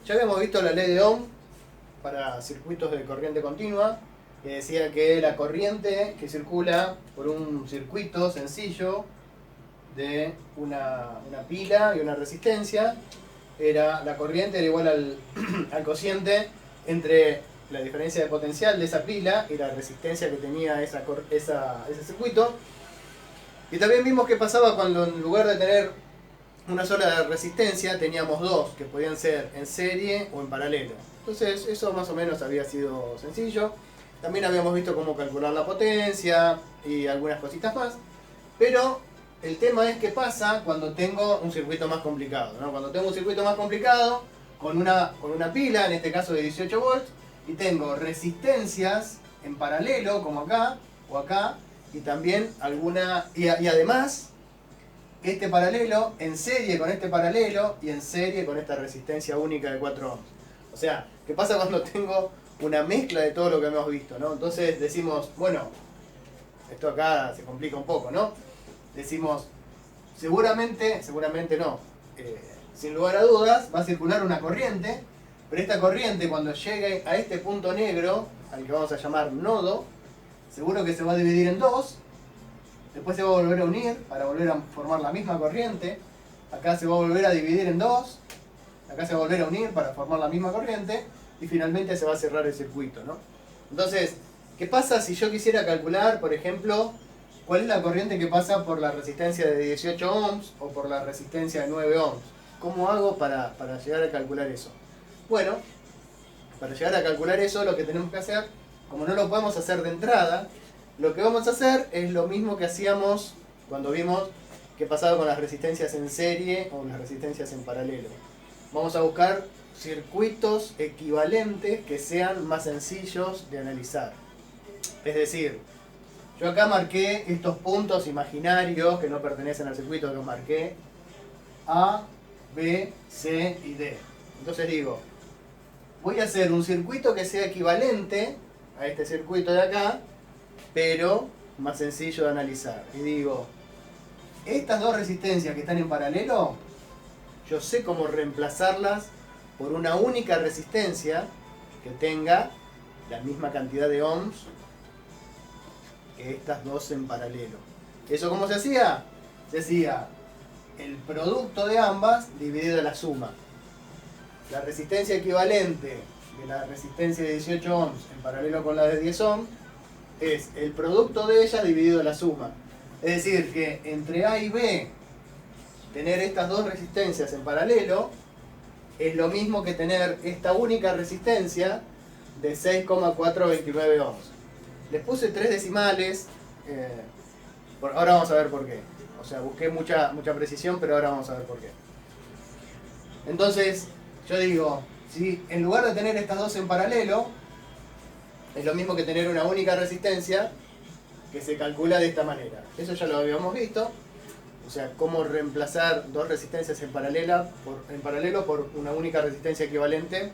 Ya habíamos visto la ley de Ohm para circuitos de corriente continua, que decía que la corriente que circula por un circuito sencillo de una pila y una resistencia, la corriente era igual al cociente entre la diferencia de potencial de esa pila y la resistencia que tenía ese circuito. Y también vimos qué pasaba cuando en lugar de tener una sola resistencia teníamos dos, que podían ser en serie o en paralelo. Entonces eso más o menos había sido sencillo. También habíamos visto cómo calcular la potencia y algunas cositas más. Pero el tema es qué pasa cuando tengo un circuito más complicado, ¿no? Cuando tengo un circuito más complicado con una pila, en este caso de 18 volts, y tengo resistencias en paralelo, como acá o acá, y también y además este paralelo en serie con este paralelo y en serie con esta resistencia única de 4 ohms. O sea, ¿qué pasa cuando tengo una mezcla de todo lo que hemos visto, ¿no? Entonces decimos, bueno, esto acá se complica un poco, ¿no? Decimos, seguramente no, sin lugar a dudas va a circular una corriente, pero esta corriente cuando llegue a este punto negro, al que vamos a llamar nodo, seguro que se va a dividir en dos. Después se va a volver a unir para volver a formar la misma corriente. Acá se va a volver a dividir en dos. Acá se va a volver a unir para formar la misma corriente. Y finalmente se va a cerrar el circuito, ¿no? Entonces, ¿qué pasa si yo quisiera calcular, por ejemplo, cuál es la corriente que pasa por la resistencia de 18 ohms o por la resistencia de 9 ohms? ¿Cómo hago para llegar a calcular eso? Bueno, para llegar a calcular eso lo que tenemos que hacer, como no lo podemos hacer de entrada, lo que vamos a hacer es lo mismo que hacíamos cuando vimos qué pasaba con las resistencias en serie o las resistencias en paralelo. Vamos a buscar circuitos equivalentes que sean más sencillos de analizar. Es decir, yo acá marqué estos puntos imaginarios que no pertenecen al circuito, los marqué A, B, C y D. Entonces digo, voy a hacer un circuito que sea equivalente a este circuito de acá, pero más sencillo de analizar. Y digo, estas dos resistencias que están en paralelo, yo sé cómo reemplazarlas por una única resistencia que tenga la misma cantidad de ohms que estas dos en paralelo. ¿Eso cómo se hacía? Se hacía el producto de ambas dividido la suma. La resistencia equivalente de la resistencia de 18 ohms en paralelo con la de 10 ohms es el producto de ellas dividido la suma. Es decir, que entre A y B, tener estas dos resistencias en paralelo es lo mismo que tener esta única resistencia de 6,429 ohms. Les puse 3 decimales, ahora vamos a ver por qué. O sea, busqué mucha precisión, pero ahora vamos a ver por qué. Entonces, yo digo, si en lugar de tener estas dos en paralelo, es lo mismo que tener una única resistencia que se calcula de esta manera. Eso ya lo habíamos visto. O sea, cómo reemplazar dos resistencias en paralelo por una única resistencia equivalente.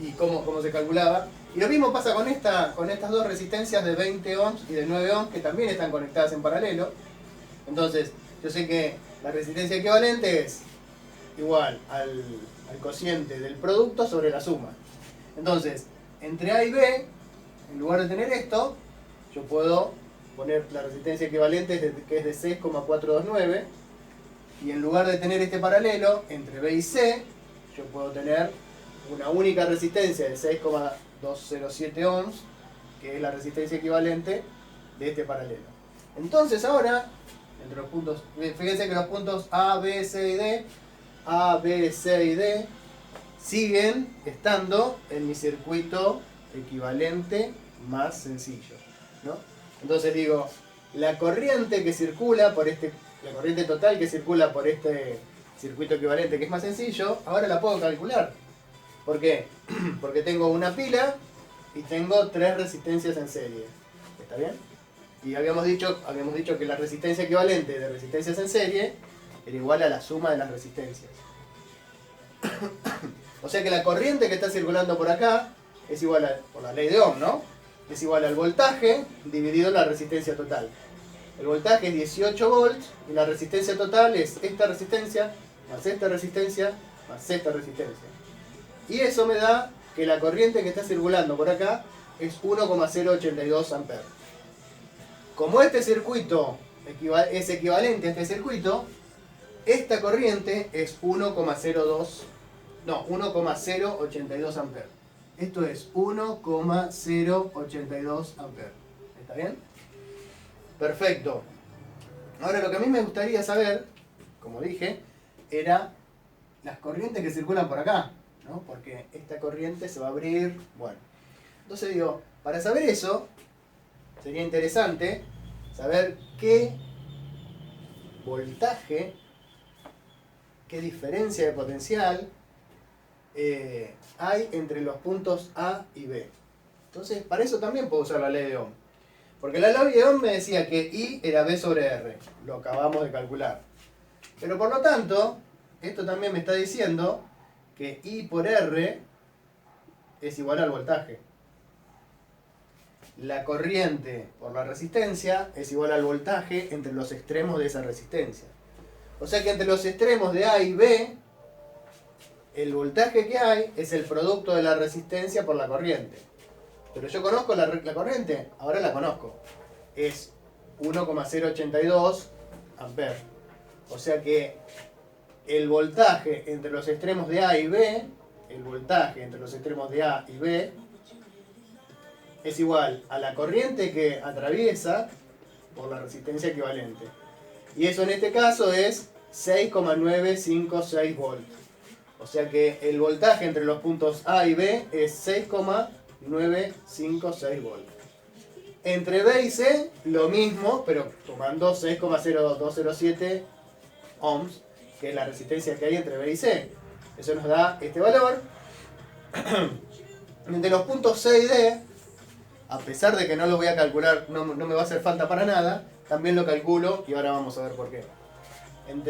Y cómo se calculaba. Y lo mismo pasa con estas dos resistencias de 20 ohms y de 9 ohms que también están conectadas en paralelo. Entonces, yo sé que la resistencia equivalente es igual al cociente del producto sobre la suma. Entonces, entre A y B, en lugar de tener esto, yo puedo poner la resistencia equivalente que es de 6,429, y en lugar de tener este paralelo entre B y C, yo puedo tener una única resistencia de 6,207 ohms, que es la resistencia equivalente de este paralelo. Entonces ahora, entre los puntos, fíjense que los puntos A, B, C y D, A, B, C y D, siguen estando en mi circuito equivalente más sencillo, ¿no? Entonces digo, la corriente que circula por la corriente total que circula por este circuito equivalente que es más sencillo, ahora la puedo calcular. ¿Por qué? Porque tengo una pila y tengo 3 resistencias en serie. ¿Está bien? Y habíamos dicho que la resistencia equivalente de resistencias en serie era igual a la suma de las resistencias. O sea que la corriente que está circulando por acá es igual por la ley de Ohm, ¿no? Es igual al voltaje dividido en la resistencia total. El voltaje es 18 volts y la resistencia total es esta resistencia más esta resistencia más esta resistencia. Y eso me da que la corriente que está circulando por acá es 1,082 amperes. Como este circuito es equivalente a este circuito, esta corriente es 1,082 amperes. Esto es 1,082 amperes. ¿Está bien? Perfecto. Ahora lo que a mí me gustaría saber, como dije, era las corrientes que circulan por acá, ¿no? Porque esta corriente se va a abrir, bueno. Entonces digo, para saber eso, sería interesante saber qué voltaje, qué diferencia de potencial hay entre los puntos A y B. Entonces, para eso también puedo usar la ley de Ohm. Porque la ley de Ohm me decía que I era B sobre R. Lo acabamos de calcular. Pero por lo tanto, esto también me está diciendo que I por R es igual al voltaje. La corriente por la resistencia es igual al voltaje entre los extremos de esa resistencia. O sea que entre los extremos de A y B, el voltaje que hay es el producto de la resistencia por la corriente. Pero yo conozco la corriente, ahora la conozco. Es 1,082 amperes. O sea que el voltaje entre los extremos de A y B, el voltaje entre los extremos de A y B, es igual a la corriente que atraviesa por la resistencia equivalente. Y eso en este caso es 6,956 volts. O sea que el voltaje entre los puntos A y B es 6,956 volts. Entre B y C, lo mismo, pero tomando 6,0207 ohms, que es la resistencia que hay entre B y C. Eso nos da este valor. Entre los puntos C y D, a pesar de que no lo voy a calcular, no me va a hacer falta para nada, también lo calculo y ahora vamos a ver por qué. En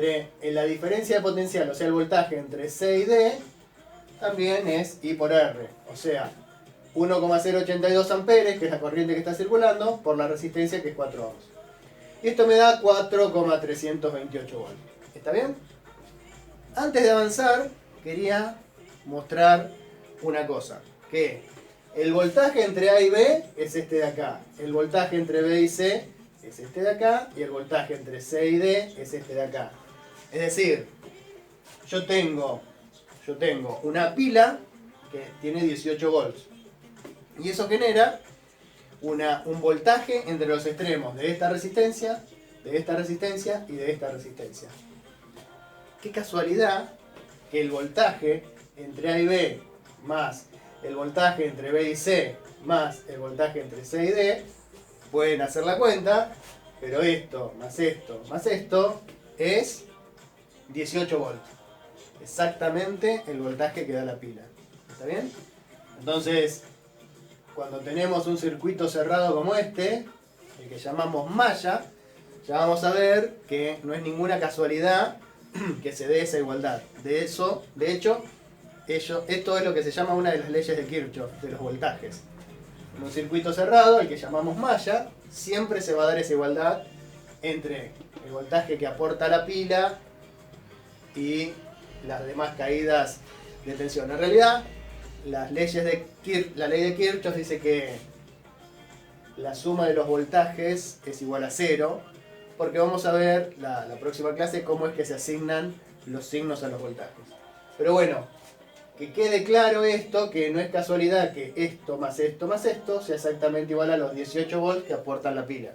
la diferencia de potencial, o sea el voltaje entre C y D, también es I por R. O sea, 1,082 amperes, que es la corriente que está circulando, por la resistencia que es 4 ohms. Y esto me da 4,328 volts. ¿Está bien? Antes de avanzar, quería mostrar una cosa. Que el voltaje entre A y B es este de acá. El voltaje entre B y C es este de acá. Y el voltaje entre C y D es este de acá. Es decir, yo tengo una pila que tiene 18 volts. Y eso genera un voltaje entre los extremos de esta resistencia y de esta resistencia. Qué casualidad que el voltaje entre A y B más el voltaje entre B y C más el voltaje entre C y D, pueden hacer la cuenta, pero esto más esto es 18 volts. Exactamente el voltaje que da la pila. ¿Está bien? Entonces, cuando tenemos un circuito cerrado como este, el que llamamos malla, ya vamos a ver que no es ninguna casualidad que se dé esa igualdad. De hecho, esto es lo que se llama una de las leyes de Kirchhoff, de los voltajes. En un circuito cerrado, el que llamamos malla, siempre se va a dar esa igualdad entre el voltaje que aporta la pila y las demás caídas de tensión. En realidad, la ley de Kirchhoff dice que la suma de los voltajes es igual a 0, porque vamos a ver la próxima clase cómo es que se asignan los signos a los voltajes. Pero bueno, que quede claro esto, que no es casualidad que esto más esto sea exactamente igual a los 18 volts que aportan la pila.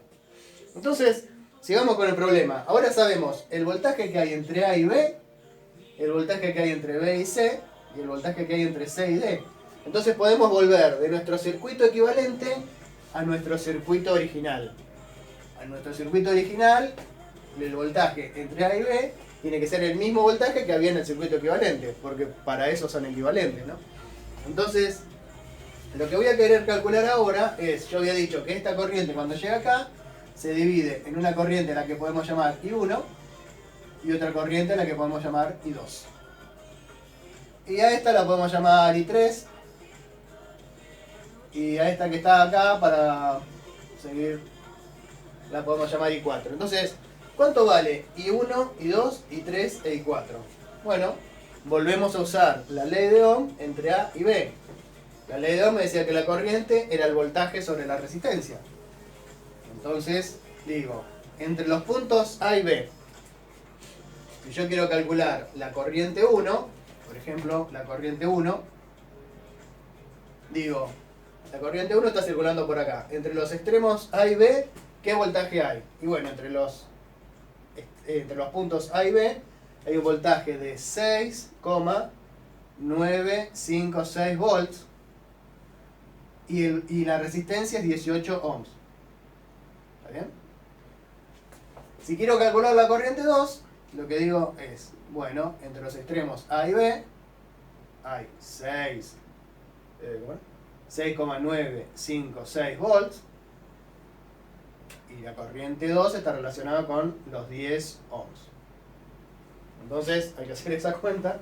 Entonces, sigamos con el problema. Ahora sabemos el voltaje que hay entre A y B, el voltaje que hay entre B y C, y el voltaje que hay entre C y D. Entonces podemos volver de nuestro circuito equivalente a nuestro circuito original. A nuestro circuito original, el voltaje entre A y B tiene que ser el mismo voltaje que había en el circuito equivalente, porque para eso son equivalentes, ¿no? Entonces, lo que voy a querer calcular ahora es, yo había dicho que esta corriente cuando llega acá, se divide en una corriente a la que podemos llamar I1 y otra corriente a la que podemos llamar I2. Y a esta la podemos llamar I3, y a esta que está acá, para seguir, la podemos llamar I4. Entonces, ¿cuánto vale I1, I2, I3 e I4? Bueno, volvemos a usar la ley de Ohm entre A y B. La ley de Ohm me decía que la corriente era el voltaje sobre la resistencia. Entonces, digo, entre los puntos A y B, si yo quiero calcular la corriente 1, por ejemplo, la corriente 1, digo, la corriente 1 está circulando por acá. Entre los extremos A y B, ¿qué voltaje hay? Y bueno, entre los puntos A y B hay un voltaje de 6,956 volts y la resistencia es 18 ohms. ¿Está bien? Si quiero calcular la corriente 2, lo que digo es, bueno, entre los extremos A y B hay 6,956 volts y la corriente 2 está relacionada con los 10 ohms. Entonces hay que hacer esa cuenta.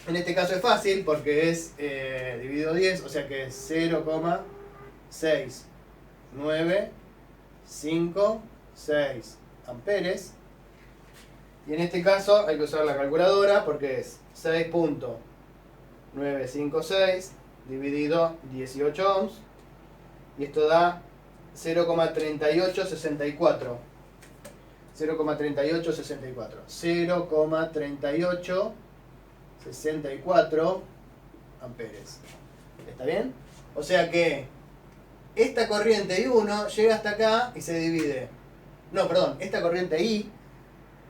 En este caso es fácil porque es dividido 10, o sea que es 0,6956 amperes. Y en este caso hay que usar la calculadora porque es 6,956 dividido 18 ohms. Y esto da 0,3864. 0,3864 amperes. ¿Está bien? O sea que esta corriente I1 llega hasta acá y se divide. No, perdón, esta corriente I,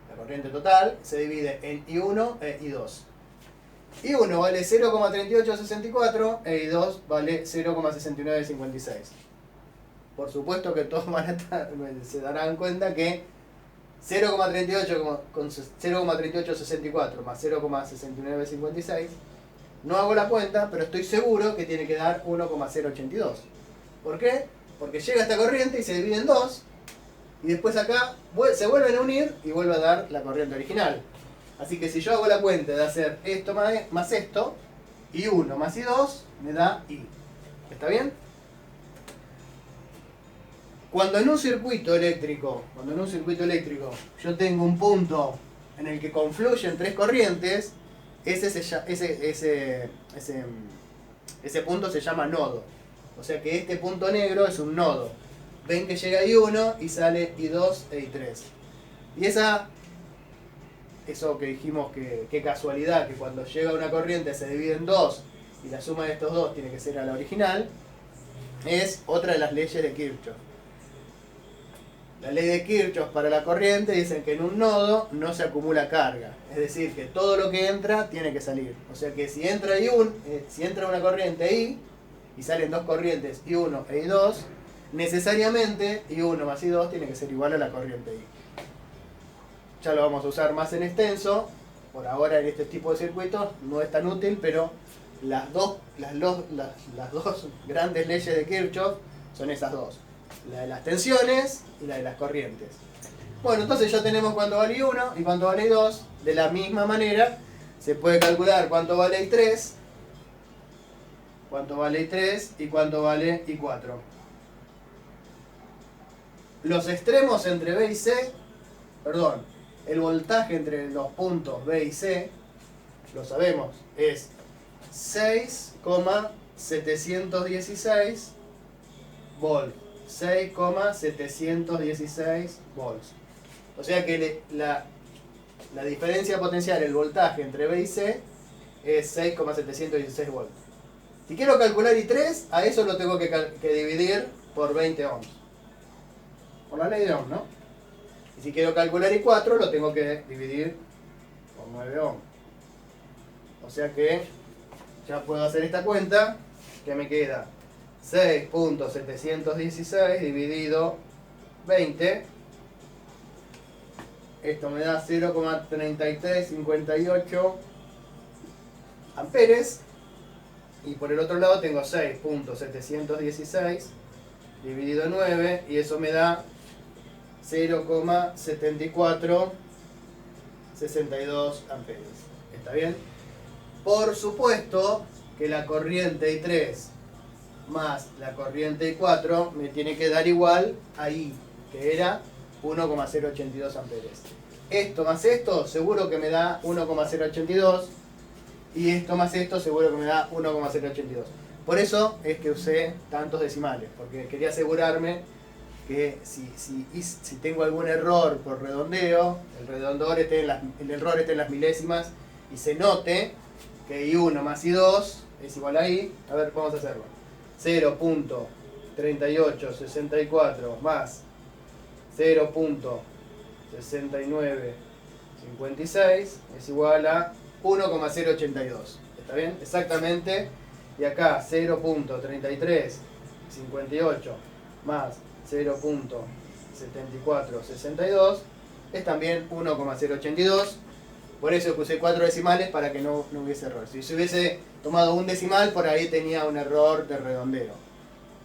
la corriente total, se divide en I1 e I2. I1 vale 0,3864 e I2 vale 0,6956. Por supuesto que todos se darán cuenta que 0,3864 más 0,6956, no hago la cuenta, pero estoy seguro que tiene que dar 1,082. ¿Por qué? Porque llega esta corriente y se divide en dos, y después acá se vuelven a unir y vuelve a dar la corriente original. Así que si yo hago la cuenta de hacer esto más esto, I1 más I2 me da I. ¿Está bien? Cuando en un circuito eléctrico yo tengo un punto en el que confluyen tres corrientes, ese punto se llama nodo. O sea que este punto negro es un nodo. Ven que llega I1 y sale I2 e I3. Y eso que dijimos que qué casualidad, que cuando llega una corriente se divide en dos y la suma de estos dos tiene que ser a la original, es otra de las leyes de Kirchhoff. La ley de Kirchhoff para la corriente dicen que en un nodo no se acumula carga. Es decir, que todo lo que entra tiene que salir. O sea que si entra una corriente I y salen dos corrientes I1 e I2, necesariamente I1 más I2 tiene que ser igual a la corriente I. Ya lo vamos a usar más en extenso. Por ahora en este tipo de circuitos no es tan útil, pero las dos grandes leyes de Kirchhoff son esas dos. La de las tensiones y la de las corrientes. Bueno, entonces ya tenemos cuánto vale I1 y cuánto vale I2. De la misma manera se puede calcular cuánto vale I3, y cuánto vale I4. Los extremos entre B y C, el voltaje entre los puntos B y C, lo sabemos, es 6,716 volts. 6,716 volts. O sea que la diferencia potencial, el voltaje entre B y C, es 6,716 volts. Si quiero calcular I3, a eso lo tengo que dividir por 20 ohms. Por la ley de Ohm, ¿no? Y si quiero calcular I4, lo tengo que dividir por 9 ohms. O sea que ya puedo hacer esta cuenta, que me queda 6.716 dividido 20. Esto me da 0,3358 amperes. Y por el otro lado tengo 6.716 dividido 9. Y eso me da 0,7462 amperes. ¿Está bien? Por supuesto que la corriente I3 más la corriente I4 me tiene que dar igual a I, que era 1,082 amperes. esto más esto seguro que me da 1,082 y esto más esto seguro que me da 1,082. Por eso es que usé tantos decimales, porque quería asegurarme que si tengo algún error por redondeo, el error esté en las milésimas y se note que I1 más I2 es igual a I. A ver, vamos a hacerlo. 0.3864 más 0.6956 es igual a 1,082. ¿Está bien? Exactamente. Y acá 0.3358 más 0.7462 es también 1,082. Por eso puse 4 decimales para que no hubiese error. Si se hubiese tomado un decimal, por ahí tenía un error de redondeo.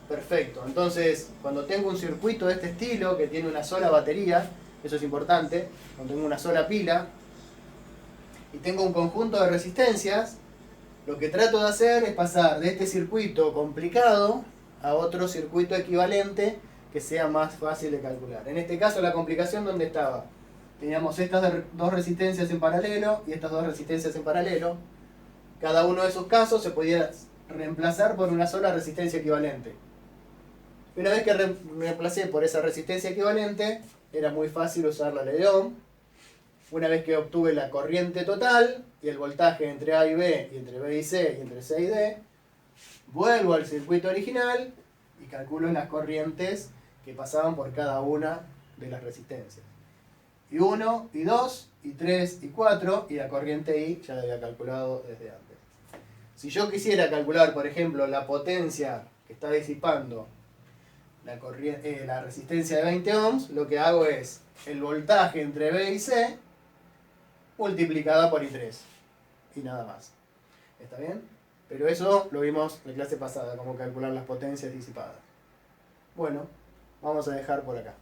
Perfecto. Entonces, cuando tengo un circuito de este estilo, que tiene una sola batería, eso es importante, cuando tengo una sola pila, y tengo un conjunto de resistencias, lo que trato de hacer es pasar de este circuito complicado a otro circuito equivalente que sea más fácil de calcular. En este caso, la complicación, ¿dónde estaba? Teníamos estas dos resistencias en paralelo y estas dos resistencias en paralelo. Cada uno de esos casos se podía reemplazar por una sola resistencia equivalente. Una vez que reemplacé por esa resistencia equivalente, era muy fácil usar la ley de Ohm. Una vez que obtuve la corriente total y el voltaje entre A y B, y entre B y C, y entre C y D, vuelvo al circuito original y calculo las corrientes que pasaban por cada una de las resistencias. I1, I2, I3, I4, y la corriente I ya la había calculado desde antes. Si yo quisiera calcular, por ejemplo, la potencia que está disipando la resistencia de 20 ohms, lo que hago es el voltaje entre B y C multiplicada por I3 y nada más. ¿Está bien? Pero eso lo vimos en la clase pasada, cómo calcular las potencias disipadas. Bueno, vamos a dejar por acá.